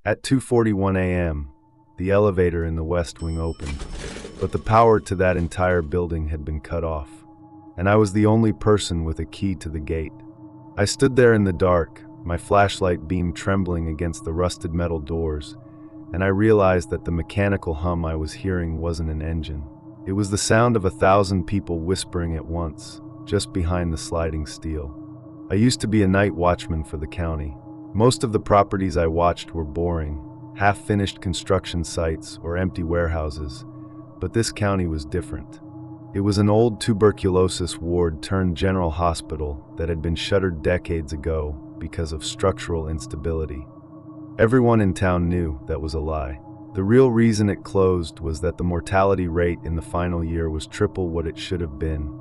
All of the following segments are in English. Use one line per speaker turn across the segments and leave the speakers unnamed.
At 2:41 a.m., the elevator in the West Wing opened, but the power to that entire building had been cut off, and I was the only person with a key to the gate. I stood there in the dark, my flashlight beam trembling against the rusted metal doors, and I realized that the mechanical hum I was hearing wasn't an engine. It was the sound of 1,000 people whispering at once, just behind the sliding steel. I used to be a night watchman for the county. Most of the properties I watched were boring, half-finished construction sites or empty warehouses, but this county was different. It was an old tuberculosis ward turned general hospital that had been shuttered decades ago because of structural instability. Everyone in town knew that was a lie. The real reason it closed was that the mortality rate in the final year was triple what it should have been,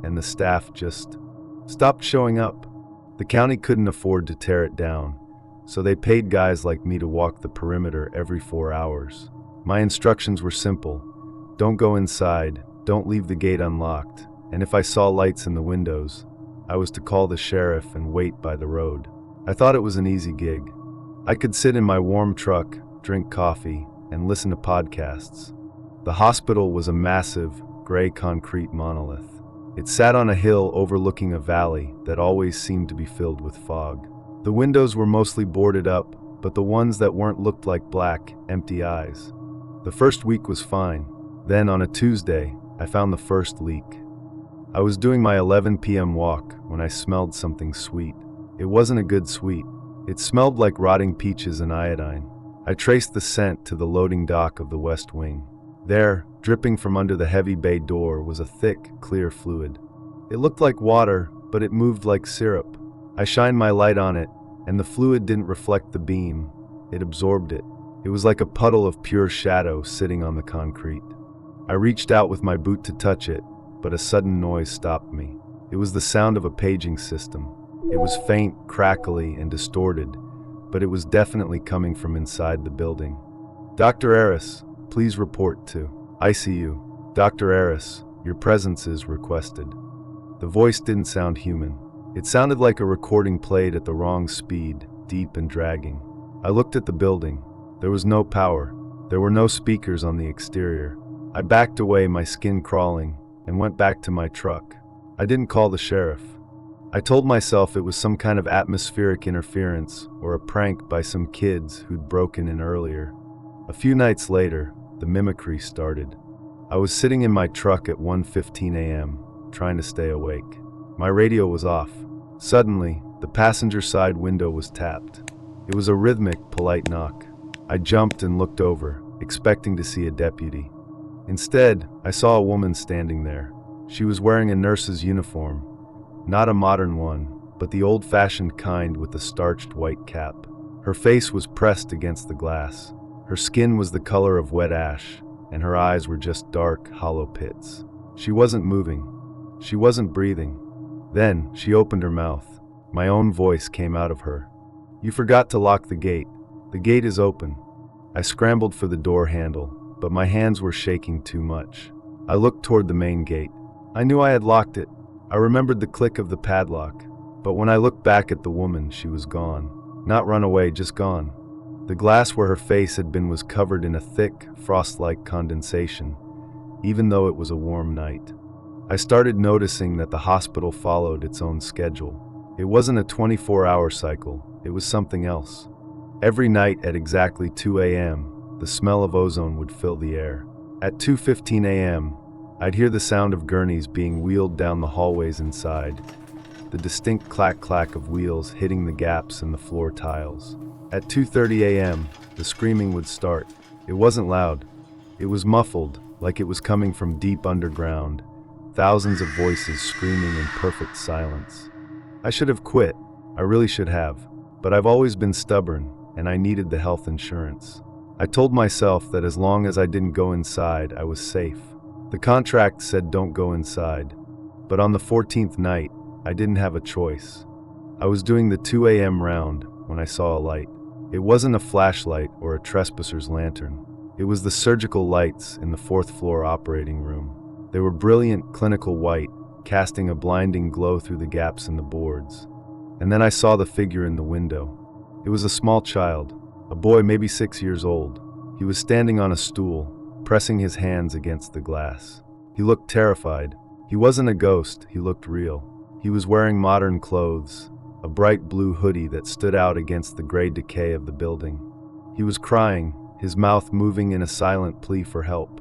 and the staff just stopped showing up. The county couldn't afford to tear it down, so they paid guys like me to walk the perimeter every 4 hours. My instructions were simple: don't go inside, don't leave the gate unlocked, and if I saw lights in the windows, I was to call the sheriff and wait by the road. I thought it was an easy gig. I could sit in my warm truck, drink coffee, and listen to podcasts. The hospital was a massive, gray concrete monolith. It sat on a hill overlooking a valley that always seemed to be filled with fog. The windows were mostly boarded up, but the ones that weren't looked like black, empty eyes. The first week was fine. Then, on a Tuesday, I found the first leak. I was doing my 11 p.m. walk when I smelled something sweet. It wasn't a good sweet. It smelled like rotting peaches and iodine. I traced the scent to the loading dock of the West Wing. There, dripping from under the heavy bay door, was a thick, clear fluid. It looked like water, but it moved like syrup. I shined my light on it, and the fluid didn't reflect the beam. It absorbed it. It was like a puddle of pure shadow sitting on the concrete. I reached out with my boot to touch it, but a sudden noise stopped me. It was the sound of a paging system. It was faint, crackly, and distorted, but it was definitely coming from inside the building. "Dr. Harris, please report to ICU. Dr. Harris, your presence is requested." The voice didn't sound human. It sounded like a recording played at the wrong speed, deep and dragging. I looked at the building. There was no power. There were no speakers on the exterior. I backed away, my skin crawling, and went back to my truck. I didn't call the sheriff. I told myself it was some kind of atmospheric interference or a prank by some kids who'd broken in earlier. A few nights later, the mimicry started. I was sitting in my truck at 1:15 a.m., trying to stay awake. My radio was off. Suddenly, the passenger side window was tapped. It was a rhythmic, polite knock. I jumped and looked over, expecting to see a deputy. Instead, I saw a woman standing there. She was wearing a nurse's uniform. Not a modern one, but the old-fashioned kind with the starched white cap. Her face was pressed against the glass. Her skin was the color of wet ash, and her eyes were just dark, hollow pits. She wasn't moving. She wasn't breathing. Then, she opened her mouth. My own voice came out of her. "You forgot to lock the gate. The gate is open." I scrambled for the door handle, but my hands were shaking too much. I looked toward the main gate. I knew I had locked it. I remembered the click of the padlock, but when I looked back at the woman, she was gone. Not run away, just gone. The glass where her face had been was covered in a thick, frost-like condensation, even though it was a warm night. I started noticing that the hospital followed its own schedule. It wasn't a 24-hour cycle, it was something else. Every night at exactly 2 a.m., the smell of ozone would fill the air. At 2:15 a.m., I'd hear the sound of gurneys being wheeled down the hallways inside, the distinct clack-clack of wheels hitting the gaps in the floor tiles. At 2:30 a.m., the screaming would start. It wasn't loud. It was muffled, like it was coming from deep underground, thousands of voices screaming in perfect silence. I should have quit. I really should have. But I've always been stubborn, and I needed the health insurance. I told myself that as long as I didn't go inside, I was safe. The contract said don't go inside, but on the 14th night, I didn't have a choice. I was doing the 2 a.m. round when I saw a light. It wasn't a flashlight or a trespasser's lantern. It was the surgical lights in the 4th floor operating room. They were brilliant, clinical white, casting a blinding glow through the gaps in the boards. And then I saw the figure in the window. It was a small child, A boy maybe 6 years old. He was standing on a stool, pressing his hands against the glass. He looked terrified. He wasn't a ghost, he looked real. He was wearing modern clothes, a bright blue hoodie that stood out against the gray decay of the building. He was crying, his mouth moving in a silent plea for help.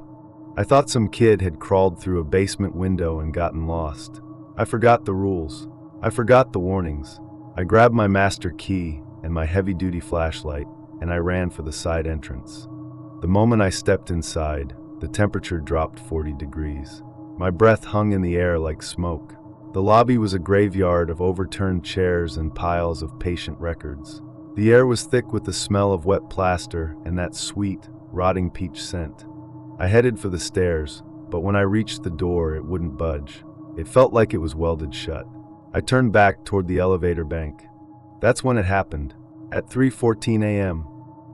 I thought some kid had crawled through a basement window and gotten lost. I forgot the rules. I forgot the warnings. I grabbed my master key and my heavy-duty flashlight, and I ran for the side entrance. The moment I stepped inside, the temperature dropped 40 degrees. My breath hung in the air like smoke. The lobby was a graveyard of overturned chairs and piles of patient records. The air was thick with the smell of wet plaster and that sweet, rotting peach scent. I headed for the stairs, but when I reached the door, it wouldn't budge. It felt like it was welded shut. I turned back toward the elevator bank. That's when it happened. At 3:14 a.m.,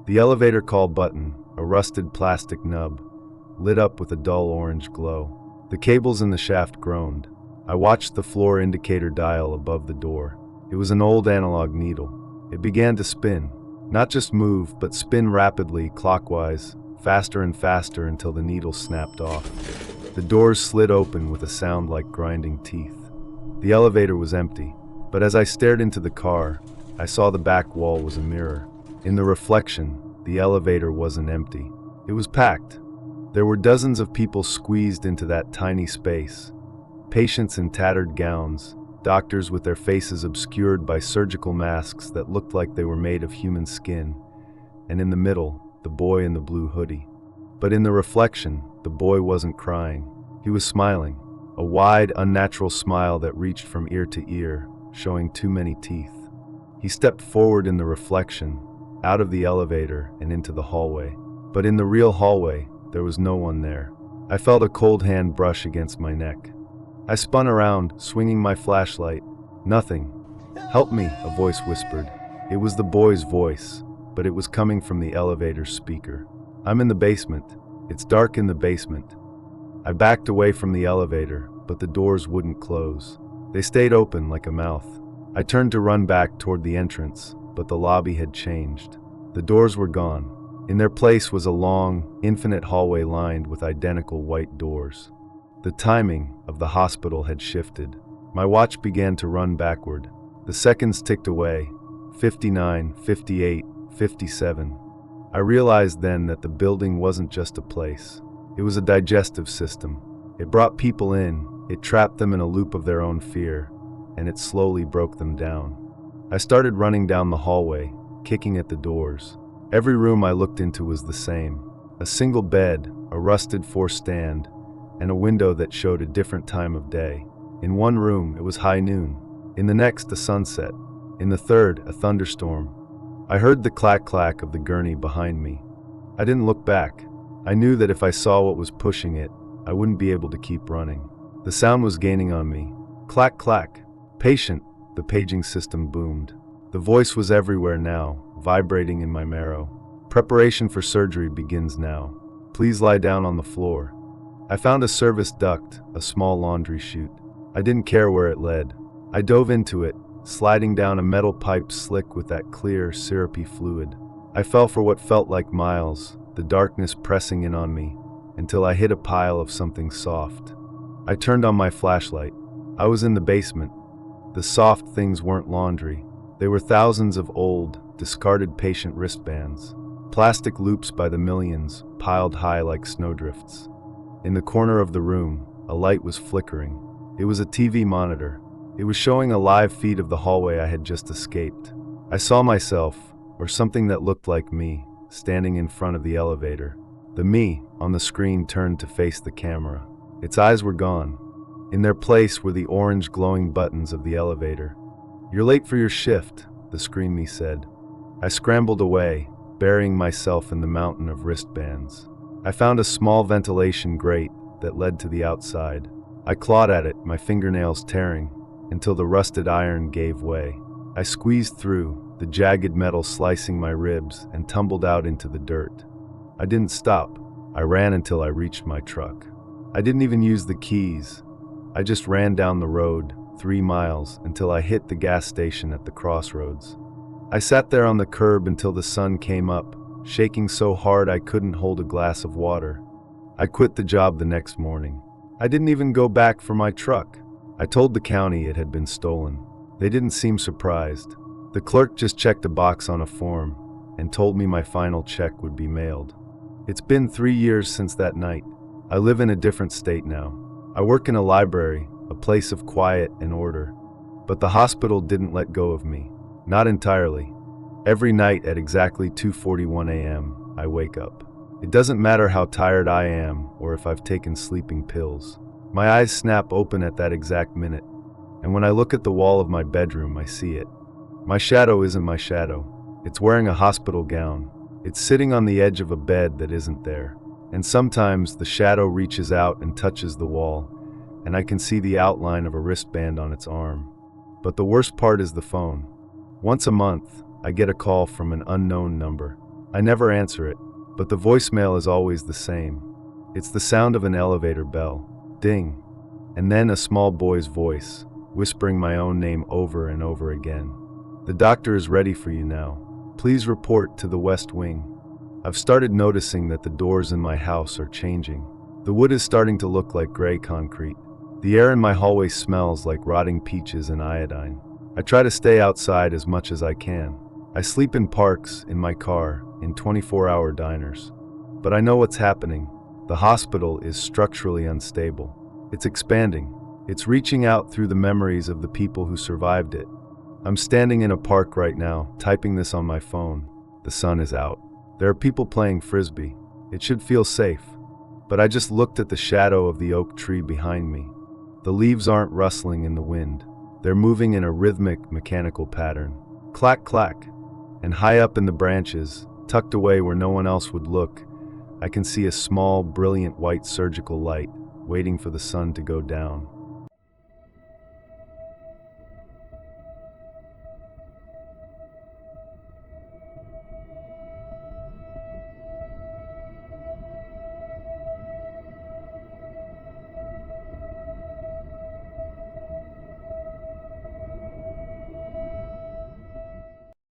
the elevator call button, a rusted plastic nub, lit up with a dull orange glow. The cables in the shaft groaned. I watched the floor indicator dial above the door. It was an old analog needle. It began to spin. Not just move, but spin rapidly, clockwise, faster and faster until the needle snapped off. The doors slid open with a sound like grinding teeth. The elevator was empty, but as I stared into the car, I saw the back wall was a mirror. In the reflection, the elevator wasn't empty. It was packed. There were dozens of people squeezed into that tiny space. Patients in tattered gowns, doctors with their faces obscured by surgical masks that looked like they were made of human skin, and in the middle, the boy in the blue hoodie. But in the reflection, the boy wasn't crying. He was smiling, a wide, unnatural smile that reached from ear to ear, showing too many teeth. He stepped forward in the reflection, out of the elevator and into the hallway. But in the real hallway, there was no one there. I felt a cold hand brush against my neck. I spun around, swinging my flashlight. Nothing. "Help me," a voice whispered. It was the boy's voice, but it was coming from the elevator's speaker. "I'm in the basement. It's dark in the basement." I backed away from the elevator, but the doors wouldn't close. They stayed open like a mouth. I turned to run back toward the entrance, but the lobby had changed. The doors were gone. In their place was a long, infinite hallway lined with identical white doors. The timing of the hospital had shifted. My watch began to run backward. The seconds ticked away, 59, 58, 57. I realized then that the building wasn't just a place. It was a digestive system. It brought people in, it trapped them in a loop of their own fear, and it slowly broke them down. I started running down the hallway, kicking at the doors. Every room I looked into was the same. A single bed, a rusted force stand, and a window that showed a different time of day. In one room, it was high noon. In the next, a sunset. In the third, a thunderstorm. I heard the clack-clack of the gurney behind me. I didn't look back. I knew that if I saw what was pushing it, I wouldn't be able to keep running. The sound was gaining on me. Clack-clack. "Patient," the paging system boomed. The voice was everywhere now, vibrating in my marrow. "Preparation for surgery begins now. Please lie down on the floor." I found a service duct, a small laundry chute. I didn't care where it led. I dove into it, sliding down a metal pipe slick with that clear, syrupy fluid. I fell for what felt like miles, the darkness pressing in on me, until I hit a pile of something soft. I turned on my flashlight. I was in the basement. The soft things weren't laundry. They were thousands of old, discarded patient wristbands. Plastic loops by the millions, piled high like snowdrifts. In the corner of the room, a light was flickering. It was a TV monitor. It was showing a live feed of the hallway I had just escaped. I saw myself, or something that looked like me, standing in front of the elevator. The me on the screen turned to face the camera. Its eyes were gone. In their place were the orange glowing buttons of the elevator. "You're late for your shift," the screen me said. I scrambled away, burying myself in the mountain of wristbands. I found a small ventilation grate that led to the outside. I clawed at it, my fingernails tearing, until the rusted iron gave way. I squeezed through, the jagged metal slicing my ribs, and tumbled out into the dirt. I didn't stop. I ran until I reached my truck. I didn't even use the keys. I just ran down the road, 3 miles, until I hit the gas station at the crossroads. I sat there on the curb until the sun came up, shaking so hard I couldn't hold a glass of water. I quit the job the next morning. I didn't even go back for my truck. I told the county it had been stolen. They didn't seem surprised. The clerk just checked a box on a form and told me my final check would be mailed. It's been 3 years since that night. I live in a different state now. I work in a library, a place of quiet and order. But the hospital didn't let go of me. Not entirely. Every night at exactly 2:41 a.m., I wake up. It doesn't matter how tired I am or if I've taken sleeping pills. My eyes snap open at that exact minute, and when I look at the wall of my bedroom, I see it. My shadow isn't my shadow. It's wearing a hospital gown. It's sitting on the edge of a bed that isn't there. And sometimes the shadow reaches out and touches the wall, and I can see the outline of a wristband on its arm. But the worst part is the phone. Once a month, I get a call from an unknown number. I never answer it, but the voicemail is always the same. It's the sound of an elevator bell. Ding. And then a small boy's voice, whispering my own name over and over again. The doctor is ready for you now. Please report to the West Wing. I've started noticing that the doors in my house are changing. The wood is starting to look like gray concrete. The air in my hallway smells like rotting peaches and iodine. I try to stay outside as much as I can. I sleep in parks, in my car, in 24-hour diners. But I know what's happening. The hospital is structurally unstable. It's expanding. It's reaching out through the memories of the people who survived it. I'm standing in a park right now, typing this on my phone. The sun is out. There are people playing frisbee. It should feel safe. But I just looked at the shadow of the oak tree behind me. The leaves aren't rustling in the wind. They're moving in a rhythmic, mechanical pattern. Clack, clack. And high up in the branches, tucked away where no one else would look, I can see a small, brilliant white surgical light, waiting for the sun to go down.